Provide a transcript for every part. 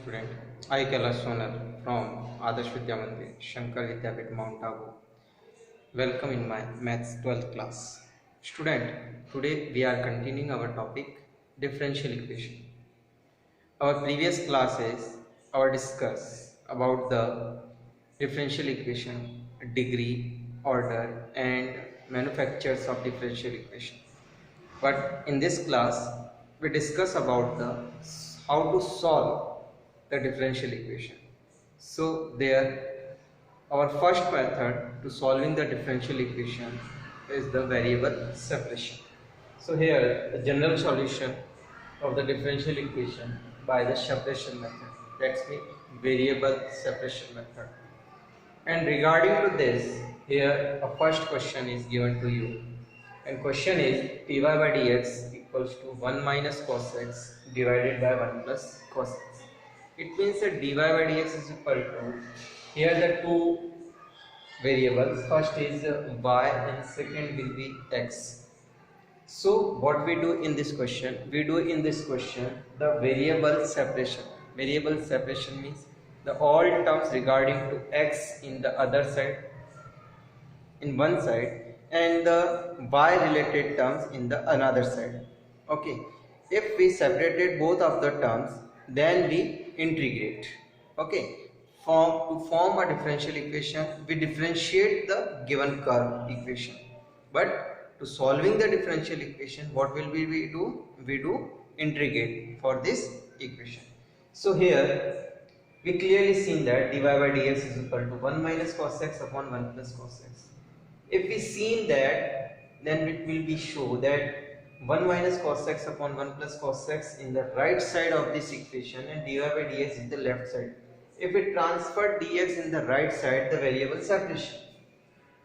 student. I Kailash Sonar from Adarsh Vidya Mandir, Shankar Vidyapit, Mount Abu. Welcome in my Maths 12th class. Student, today we are continuing our topic differential equation. Our previous classes our discuss about the differential equation, degree, order and manufacturers of differential equation. But in this class we discuss about the how to solve the differential equation. So there our first method to solving the differential equation is the variable separation. So here the general solution of the differential equation by the separation method, that's mean variable separation method. And regarding to this, here a first question is given to you, and question is dy by dx equals to 1 minus cos x divided by 1 plus cos x. It means that dy by dx is equal to, here the two variables, first is y and second will be x. So what we do in this question, we do in this question the variable separation. Variable separation means the all terms regarding to x in the other side, in one side, and the y related terms in the another side. Okay, if we separated both of the terms, then we integrate. Okay, to form a differential equation, we differentiate the given curve equation. But to solving the differential equation, what will we do? We do integrate for this equation. So here we clearly seen that dy by dx is equal to 1 minus cos x upon 1 plus cos x. If we seen that, then it will be show that 1 minus cos x upon 1 plus cos x in the right side of this equation and dy by dx in the left side. If we transfer dx in the right side, the variable separation.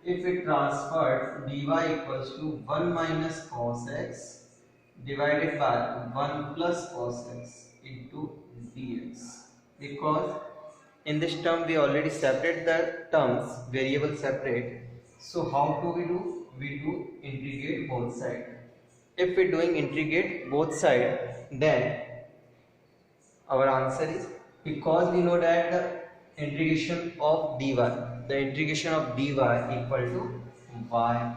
If we transfer dy equals to 1 minus cos x divided by 1 plus cos x into dx, because in this term we already separate the terms, variable separate. So how do? We do integrate both sides. If we doing integrate both sides, then our answer is, because we know that the integration of dy, the integration of dy equal to y.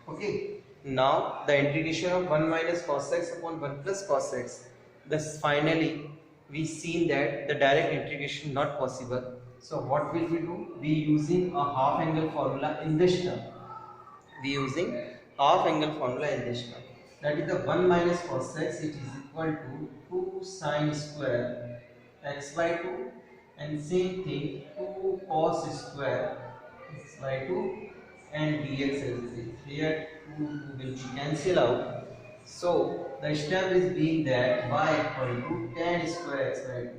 Okay. Now the integration of 1 minus cos x upon 1 plus cos x. Thus finally we seen that the direct integration not possible. So what will we do? We using a half angle formula in this term. We using half angle formula in this term. That is the 1 minus cos x, it is equal to 2 sine square x by 2, and same thing 2 cos square x by 2 and dx as it is. Here 2 will be cancel out. So the step is being that y equal to tan square x by 2,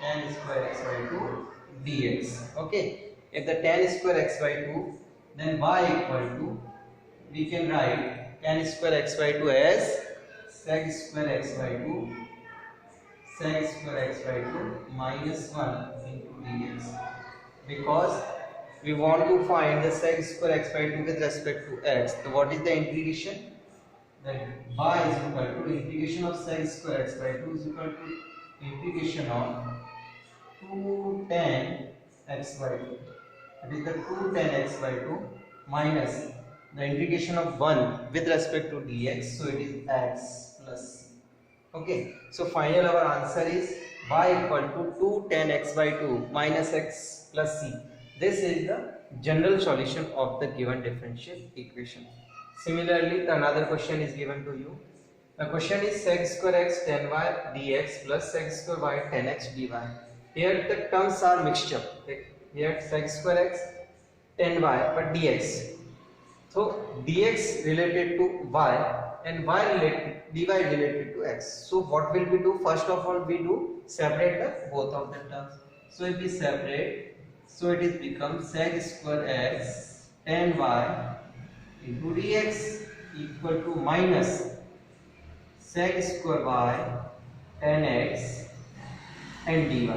tan square x by 2 dx. Okay, if the tan square x by 2, then y equal to, we can write tan square x by 2 as sec square x by 2, sec square x by 2 minus 1 into dx, because we want to find the sec square x by 2 with respect to x. So what is the integration? That y is equal to integration of sec square x by 2 is equal to integration of 2 tan x by 2. That is the 2 tan x by 2 minus the integration of 1 with respect to dx. So it is x plus c. Okay. So final our answer is y equal to 2 tan x by 2 minus x plus c. This is the general solution of the given differential equation. Similarly, another question is given to you. The question is sec square x tan y dx plus sec square y tan x dy. Here the terms are mixed up. Here sec square x tan y but dx. So dx related to y and y related, dy related to x. So what will we do? First of all, we do separate the both of the terms. So if we separate, so it is become sec square x tan y into dx equal to minus sec square y tan x and dy.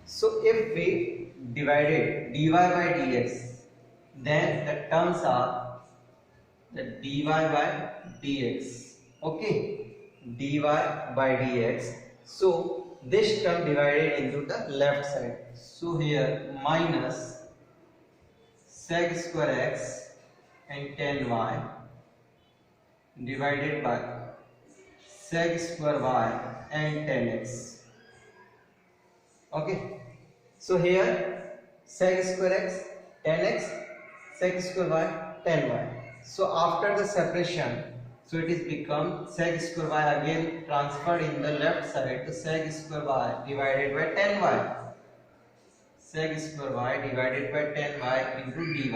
So if we divided dy by dx, then the terms are the dy by dx. Okay, dy by dx So this term divided into the left side. So here minus sec square x and 10y divided by sec square y and 10x. Okay. So here sec square x 10x, sec square y 10y. So after the separation, so it is become sec square y again transferred in the left side to sec square y divided by 10y. Sec square y divided by 10y into dy.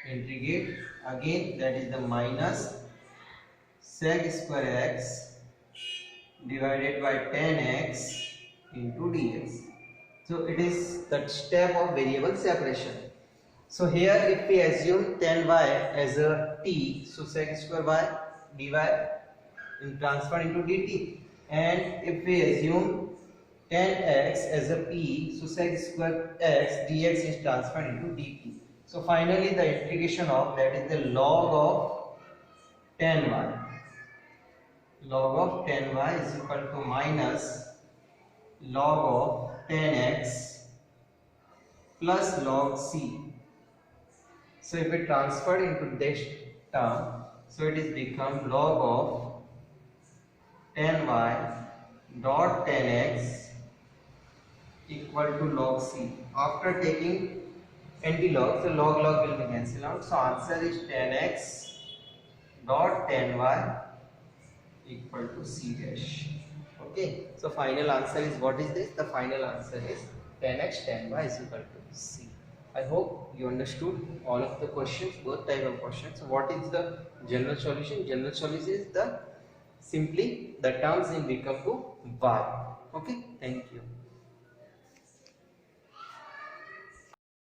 Integrate again, that is the minus sec square x divided by 10x into dx. So it is the step of variable separation. So here if we assume 10y as a t, so sec square y dy in transfer into dt, and if we assume 10x as a p, so sec square x dx is transferred into dt. So finally the integration of that is the log of 10y. Log of 10y is equal to minus log of 10x plus log c. So if we transfer into this term, so it is become log of 10y dot 10x equal to log c. After taking anti-log, so log will be cancelled out. So answer is 10x dot 10y equal to c dash. Okay, so final answer is, what is this? The final answer is 10x 10y is equal to c. I hope you understood all of the questions, both type of questions. So what is the general solution? General solution is the simply the terms in become to y. Okay, thank you.